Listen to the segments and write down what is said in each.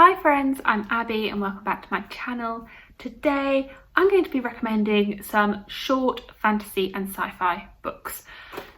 Hi friends, I'm Abby and welcome back to my channel. Today I'm going to be recommending some short fantasy and sci-fi books.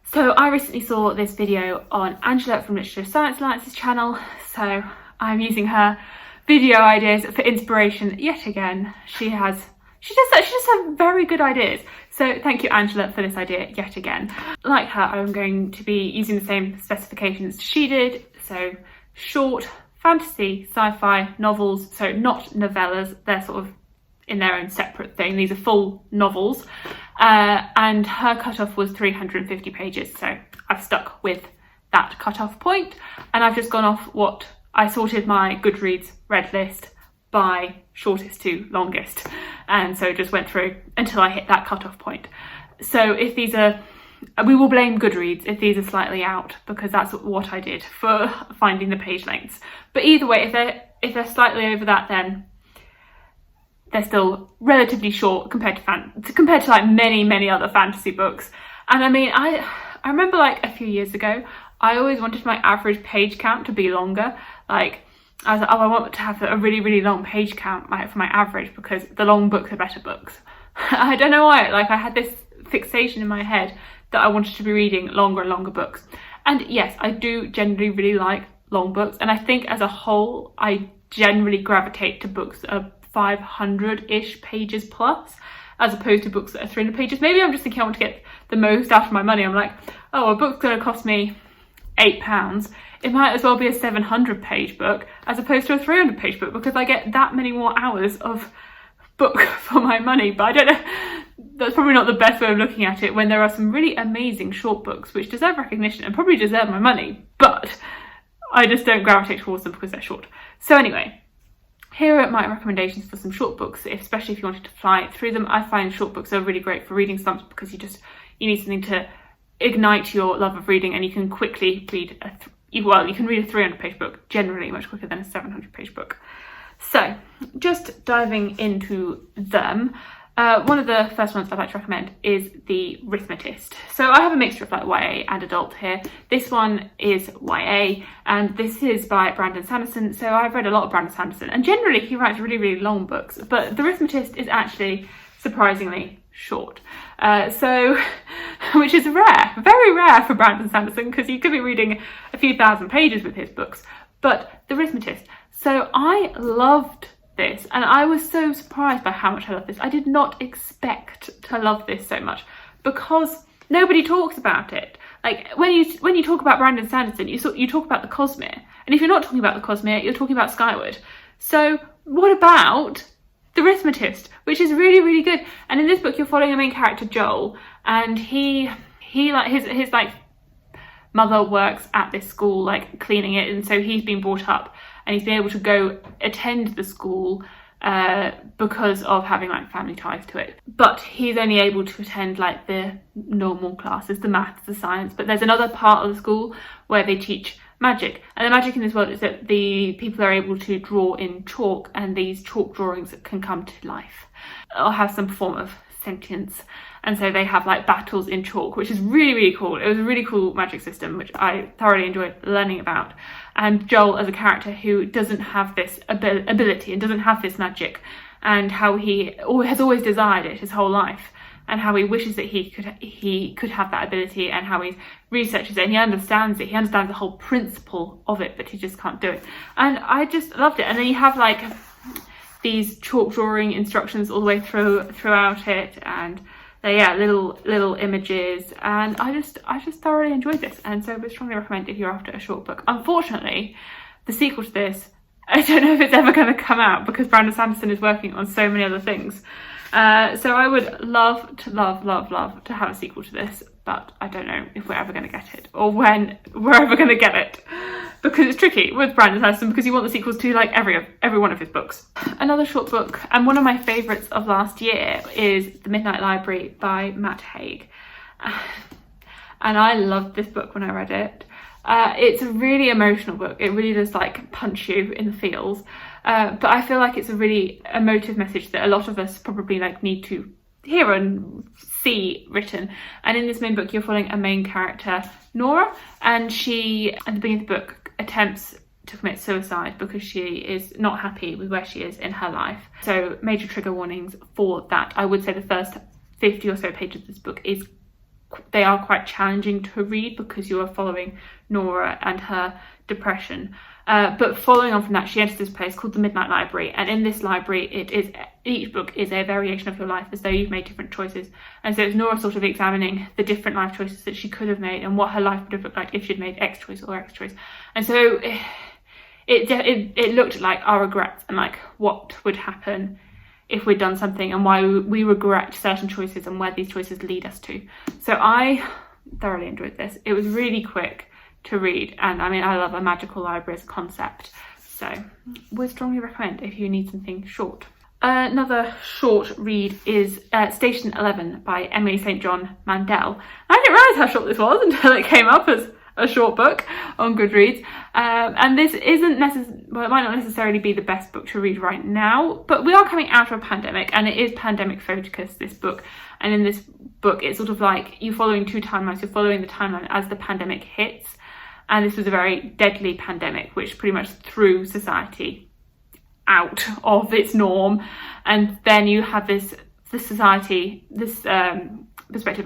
So I recently saw this video on Angela from Literature Science Alliance's channel, so I'm using her video ideas for inspiration yet again. She just has very good ideas. So thank you, Angela, for this idea yet again. Like her, I'm going to be using the same specifications she did. So short fantasy, sci-fi novels, so not novellas, they're sort of in their own separate thing. These are full novels. And her cutoff was 350 pages. So I've stuck with that cutoff point, and I've just gone off what I sorted my Goodreads read list by shortest to longest, and so just went through until I hit that cutoff point. So if these are, we will blame Goodreads if these are slightly out, because that's what I did for finding the page lengths. But either way, if they're slightly over that, then they're still relatively short compared to like many other fantasy books. And I mean, I remember like a few years ago, I always wanted my average page count to be longer. Like I was like, oh, I want to have a really long page count for my average, because the long books are better books. I don't know why, like I had this fixation in my head that I wanted to be reading longer and longer books. And yes, I do generally really like long books, and I think as a whole I generally gravitate to books that are 500-ish pages plus, as opposed to books that are 300 pages. Maybe I'm just thinking I want to get the most out of my money. I'm like, oh, a book's going to cost me £8. It might as well be a 700-page book as opposed to a 300-page book, because I get that many more hours of book for my money. But I don't know, that's probably not the best way of looking at it, when there are some really amazing short books which deserve recognition and probably deserve my money, but I just don't gravitate towards them because they're short. So anyway, here are my recommendations for some short books, especially if you wanted to fly through them. I find short books are really great for reading slumps, because you need something to ignite your love of reading, and you can quickly read you can read a 300-page book generally much quicker than a 700-page book. So just diving into them, one of the first ones I'd like to recommend is The Arithmetist. So I have a mixture of like YA and adult here. This one is YA, and this is by Brandon Sanderson. So I've read a lot of Brandon Sanderson, and generally he writes really long books, but The Arithmetist is actually surprisingly short. Which is rare, very rare for Brandon Sanderson, because you could be reading a few thousand pages with his books. But The Arithmetist. So I loved this, and I was so surprised by how much I loved this. I did not expect to love this so much, because nobody talks about it. Like when you talk about Brandon Sanderson, you talk about the Cosmere, and if you're not talking about the Cosmere, you're talking about Skyward. So what about The Arithmetist, which is really good? And in this book, you're following the main character Joel, and he like his like mother works at this school, like cleaning it, and so he's been brought up, and he's been able to go attend the school because of having like family ties to it. But he's only able to attend like the normal classes, the maths, the science. But there's another part of the school where they teach magic, and the magic in this world is that the people are able to draw in chalk, and these chalk drawings can come to life or have some form of sentience. And so they have like battles in chalk, which is really cool. It was a really cool magic system, which I thoroughly enjoyed learning about. And Joel as a character who doesn't have this ability and doesn't have this magic, and how he has always desired it his whole life, and how he wishes that he could have that ability, and how he researches it and he understands it. He understands the whole principle of it, but he just can't do it. And I just loved it. And then you have like these chalk drawing instructions all the way throughout it, and little images, and I just thoroughly enjoyed this, and so I would strongly recommend if you're after a short book. Unfortunately, the sequel to this, I don't know if it's ever going to come out, because Brandon Sanderson is working on so many other things. So I would love to have a sequel to this, but I don't know if we're ever going to get it, or when we're ever going to get it, because it's tricky with Brandon Sanderson, because you want the sequels to like every one of his books. Another short book, and one of my favourites of last year, is The Midnight Library by Matt Haig. And I loved this book when I read it. It's a really emotional book. It really does like punch you in the feels. But I feel like it's a really emotive message that a lot of us probably like need to hear and see written. And in this main book, you're following a main character, Nora, and she, at the beginning of the book, attempts to commit suicide because she is not happy with where she is in her life. So major trigger warnings for that. I would say the first 50 or so pages of this book they are quite challenging to read because you are following Nora and her depression. But following on from that, she enters this place called the Midnight Library, and in this library each book is a variation of your life, as though you've made different choices. And so it's Nora sort of examining the different life choices that she could have made and what her life would have looked like if she'd made X choice or X choice. And so it looked like our regrets and like what would happen if we'd done something and why we regret certain choices and where these choices lead us to. So I thoroughly enjoyed this. It was really quick to read, and I mean, I love a magical library as a concept, so would strongly recommend if you need something short. Another short read is Station 11 by Emily St. John Mandel. I didn't realise how short this was until it came up as a short book on Goodreads, and this isn't well, it might not necessarily be the best book to read right now, but we are coming out of a pandemic, and it is pandemic focused, this book. And in this book, it's sort of like you're following two timelines. You're following the timeline as the pandemic hits, and this was a very deadly pandemic which pretty much threw society out of its norm. And then you have this perspective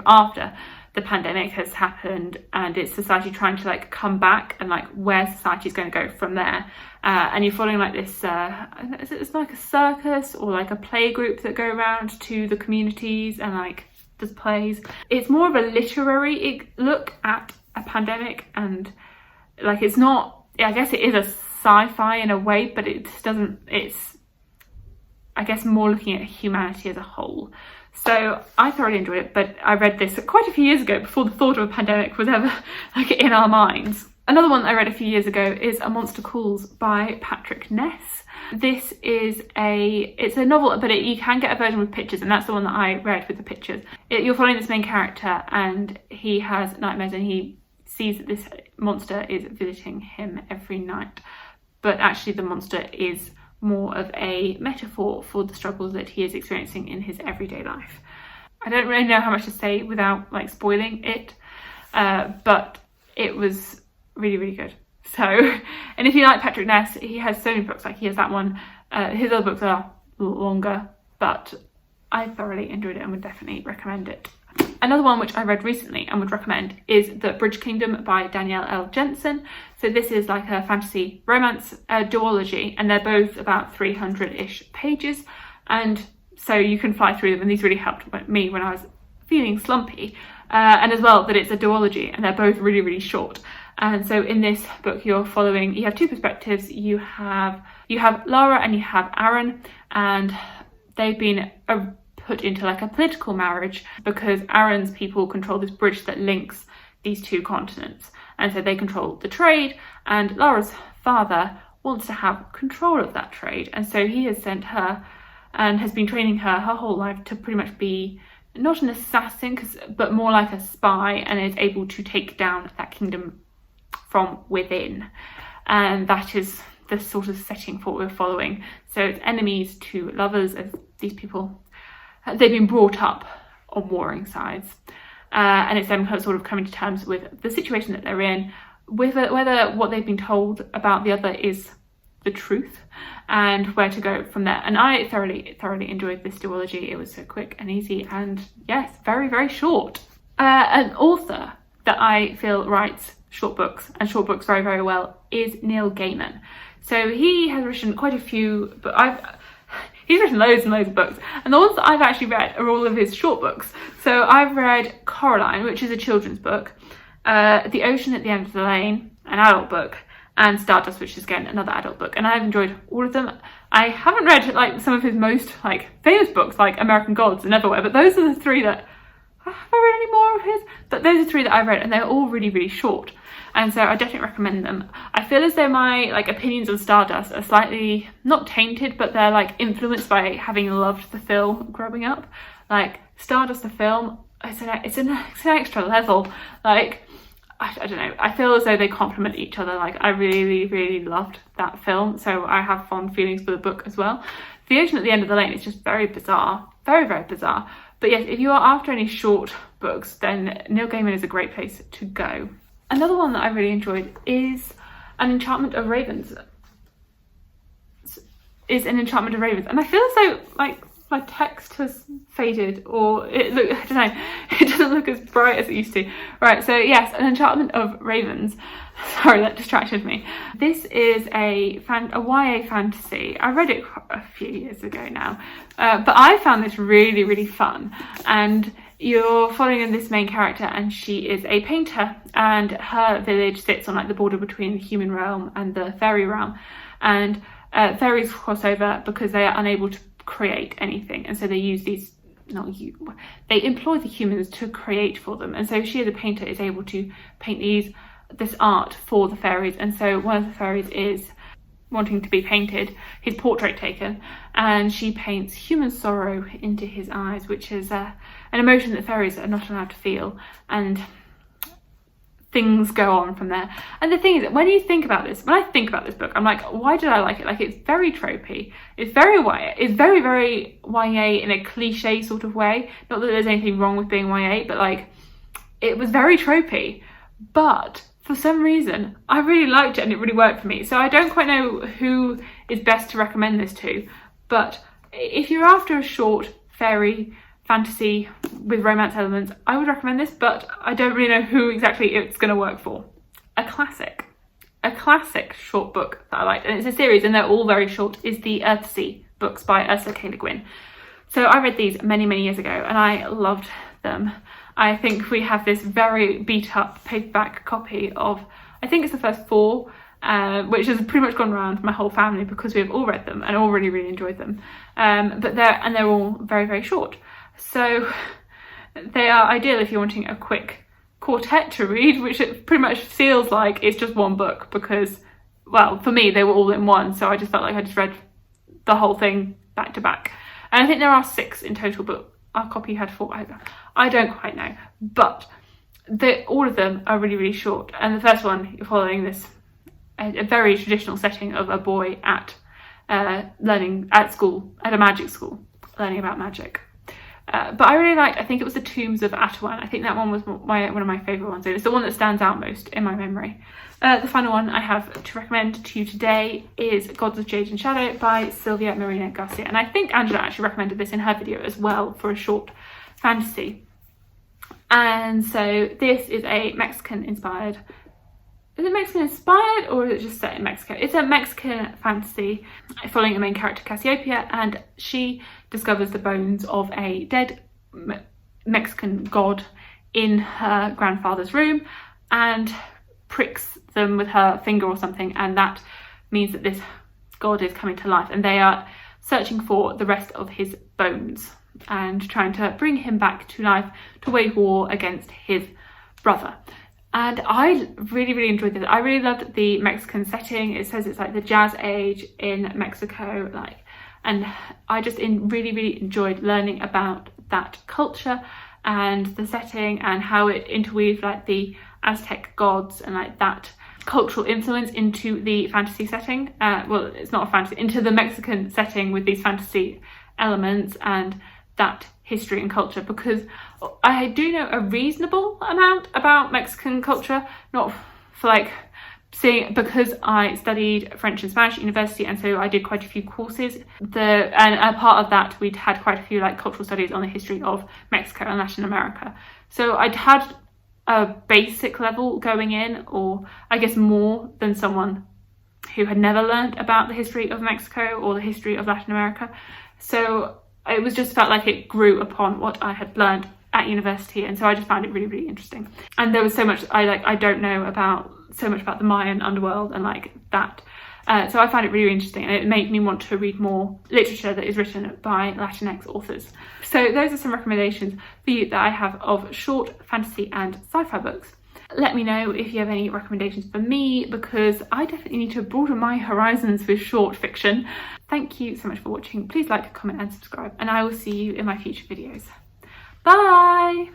after the pandemic has happened, and it's society trying to like come back and like where society is going to go from there. And you're following like this it's like a circus or like a play group that go around to the communities and like does plays. It's more of a literary look at a pandemic, and like it's not, I guess it is a sci-fi in a way, but it's I guess more looking at humanity as a whole. So I thoroughly enjoyed it, but I read this quite a few years ago before the thought of a pandemic was ever like in our minds. Another one I read a few years ago is A Monster Calls by Patrick Ness. This is it's a novel, but you can get a version with pictures, and that's the one that I read with the pictures. You're following this main character, and he has nightmares, and he sees that this monster is visiting him every night. But actually the monster is more of a metaphor for the struggles that he is experiencing in his everyday life. I don't really know how much to say without like spoiling it, but it was really, really good. So, and if you like Patrick Ness, he has so many books, like he has that one. His other books are longer, but I thoroughly enjoyed it and would definitely recommend it. Another one which I read recently and would recommend is The Bridge Kingdom by Danielle L. Jensen. So this is like a fantasy romance duology, and they're both about 300-ish pages, and so you can fly through them, and these really helped me when I was feeling slumpy. And as well that it's a duology, and they're both really, really short. And so in this book you have two perspectives. You have Lara and you have Aaron, and they've been put into like a political marriage because Aaron's people control this bridge that links these two continents, and so they control the trade, and Lara's father wants to have control of that trade, and so he has sent her and has been training her whole life to pretty much be not an assassin but more like a spy, and is able to take down that kingdom from within. And that is the sort of setting for what we're following. So it's enemies to lovers, as these people, they've been brought up on warring sides, and it's them sort of coming to terms with the situation that they're in, with whether what they've been told about the other is the truth, and where to go from there. And I thoroughly enjoyed this duology. It was so quick and easy, and yes, very, very short. An author that I feel writes short books very, very well is Neil Gaiman. So he has written quite a few, but he's written loads and loads of books, and the ones that I've actually read are all of his short books. So I've read Coraline, which is a children's book, The Ocean at the End of the Lane, an adult book, and Stardust, which is again another adult book, and I've enjoyed all of them. I haven't read like some of his most like famous books like American Gods and Everywhere, but those are the three that have I read any more of his, but those are three that I've read, and they're all really, really short, and so I definitely recommend them. I feel as though my like opinions on Stardust are slightly not tainted, but they're like influenced by having loved the film growing up. Like Stardust the film, it's an extra level. Like I don't know, I feel as though they complement each other. Like I really, really loved that film, so I have fond feelings for the book as well. The Ocean at the End of the Lane is just very bizarre, very, very bizarre. But yes, if you are after any short books, then Neil Gaiman is a great place to go. Another one that I really enjoyed is An Enchantment of Ravens is An Enchantment of Ravens, and I feel as though like my text has faded, or I don't know, it doesn't look as bright as it used to. Right, so yes, An Enchantment of Ravens. Sorry, that distracted me. This is a YA fantasy. I read it a few years ago now, but I found this really, really fun. And you're following this main character, and she is a painter, and her village sits on like the border between the human realm and the fairy realm, and fairies cross over because they are unable to create anything, and so they use these they employ the humans to create for them. And so she, as a painter, is able to paint this art for the fairies. And so one of the fairies is wanting to be painted, his portrait taken, and she paints human sorrow into his eyes, which is an emotion that fairies are not allowed to feel, and things go on from there. And the thing is that when I think about this book, I'm like, why did I like it? Like, it's very tropey, it's very YA, it's very, very YA in a cliche sort of way. Not that there's anything wrong with being YA, but like, it was very tropey, but for some reason I really liked it and it really worked for me. So I don't quite know who is best to recommend this to, but if you're after a short fairy fantasy with romance elements, I would recommend this, but I don't really know who exactly it's going to work for. A classic short book that I liked, and it's a series and they're all very short, is the Earthsea books by Ursula K Le Guin. So I read these many, many years ago and I loved them. I think we have this very beat up paperback copy of, I think it's the first 4, which has pretty much gone around my whole family because we've all read them and all really, really enjoyed them. But they're all very, very short. So they are ideal if you're wanting a quick quartet to read, which it pretty much feels like it's just one book because, well, for me, they were all in one. So I just felt like I just read the whole thing back to back. And I think there are 6 in total, but our copy had 4. I don't quite know. But all of them are really, really short. And the first one, you're following this, a very traditional setting of a boy at learning at school, at a magic school, learning about magic. But I really liked, I think it was The Tombs of Atawan. I think that one was one of my favourite ones. It's the one that stands out most in my memory. The final one I have to recommend to you today is Gods of Jade and Shadow by Silvia, Marina, Garcia. And I think Angela actually recommended this in her video as well for a short fantasy. And so this is a Mexican inspired, is it Mexican inspired or is it just set in Mexico? It's a Mexican fantasy following a main character, Cassiopeia, and she discovers the bones of a dead Mexican god in her grandfather's room and pricks them with her finger or something, and that means that this god is coming to life, and they are searching for the rest of his bones and trying to bring him back to life to wage war against his brother. And I really, really enjoyed this. I really loved the Mexican setting. It says it's like the jazz age in Mexico, and I just really, really enjoyed learning about that culture and the setting and how it interweaved like the Aztec gods and like that cultural influence into the fantasy setting. Well, it's not a fantasy, into the Mexican setting with these fantasy elements and that history and culture, because I do know a reasonable amount about Mexican culture, not for like seeing, because I studied French and Spanish at university, and so I did quite a few courses. And a part of that, we'd had quite a few like cultural studies on the history of Mexico and Latin America. So I'd had a basic level going in, or I guess more than someone who had never learned about the history of Mexico or the history of Latin America. So it was just felt like it grew upon what I had learned at university, and so I just found it really, really interesting. And there was so much I don't know about, so much about the Mayan underworld and like that. So I found it really interesting, and it made me want to read more literature that is written by Latinx authors. So those are some recommendations for you that I have of short fantasy and sci-fi books. Let me know if you have any recommendations for me, because I definitely need to broaden my horizons with short fiction. Thank you so much for watching. Please like, comment and subscribe, and I will see you in my future videos. Bye!